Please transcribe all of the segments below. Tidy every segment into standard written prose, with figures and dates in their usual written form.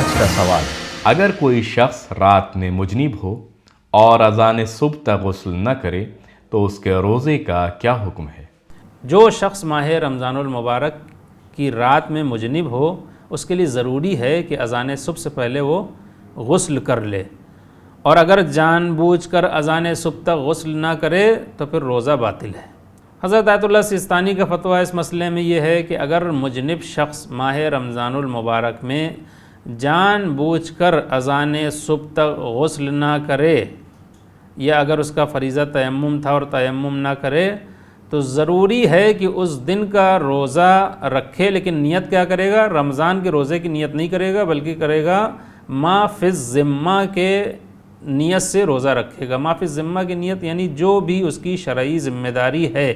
آج کا سوال، اگر کوئی شخص رات میں مجنب ہو اور اذان صبح تک غسل نہ کرے تو اس کے روزے کا کیا حکم ہے؟ جو شخص ماہ رمضان المبارک کی رات میں مجنب ہو اس کے لیے ضروری ہے کہ اذان صبح سے پہلے وہ غسل کر لے، اور اگر جان بوجھ کر اذان صبح تک غسل نہ کرے تو پھر روزہ باطل ہے۔ حضرت آیت اللہ سیستانی کا فتویٰ اس مسئلے میں یہ ہے کہ اگر مجنب شخص ماہ رمضان المبارک میں جان بوجھ کر اذان صبح تک غسل نہ کرے، یا اگر اس کا فریضہ تیمم تھا اور تیمم نہ کرے، تو ضروری ہے کہ اس دن کا روزہ رکھے، لیکن نیت کیا کرے گا؟ رمضان کے روزے کی نیت نہیں کرے گا، بلکہ کرے گا ما فی الذمہ کے نیت سے روزہ رکھے گا۔ ما فی الذمہ کی نیت یعنی جو بھی اس کی شرعی ذمہ داری ہے،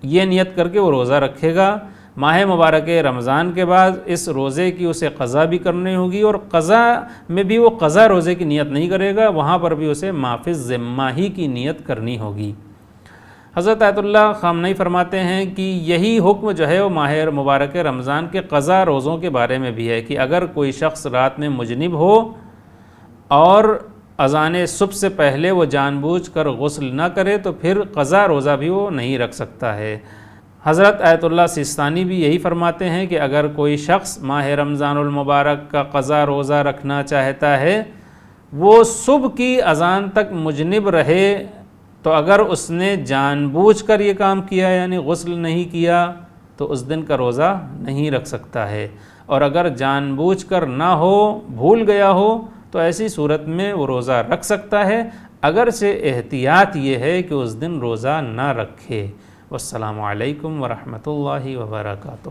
یہ نیت کر کے وہ روزہ رکھے گا۔ ماہ مبارک رمضان کے بعد اس روزے کی اسے قضا بھی کرنی ہوگی، اور قضا میں بھی وہ قضا روزے کی نیت نہیں کرے گا، وہاں پر بھی اسے ما فی الذمہ ہی کی نیت کرنی ہوگی۔ حضرت آیت اللہ خامنئی فرماتے ہیں کہ یہی حکم جو ہے وہ ماہ مبارک رمضان کے قضا روزوں کے بارے میں بھی ہے، کہ اگر کوئی شخص رات میں مجنب ہو اور اذان صبح سے پہلے وہ جان بوجھ کر غسل نہ کرے تو پھر قضا روزہ بھی وہ نہیں رکھ سکتا ہے۔ حضرت آیت اللہ سیستانی بھی یہی فرماتے ہیں کہ اگر کوئی شخص ماہ رمضان المبارک کا قضا روزہ رکھنا چاہتا ہے، وہ صبح کی اذان تک مجنب رہے، تو اگر اس نے جان بوجھ کر یہ کام کیا یعنی غسل نہیں کیا تو اس دن کا روزہ نہیں رکھ سکتا ہے، اور اگر جان بوجھ کر نہ ہو، بھول گیا ہو، تو ایسی صورت میں وہ روزہ رکھ سکتا ہے، اگرچہ احتیاط یہ ہے کہ اس دن روزہ نہ رکھے۔ والسلام علیکم ورحمۃ اللہ وبرکاتہ۔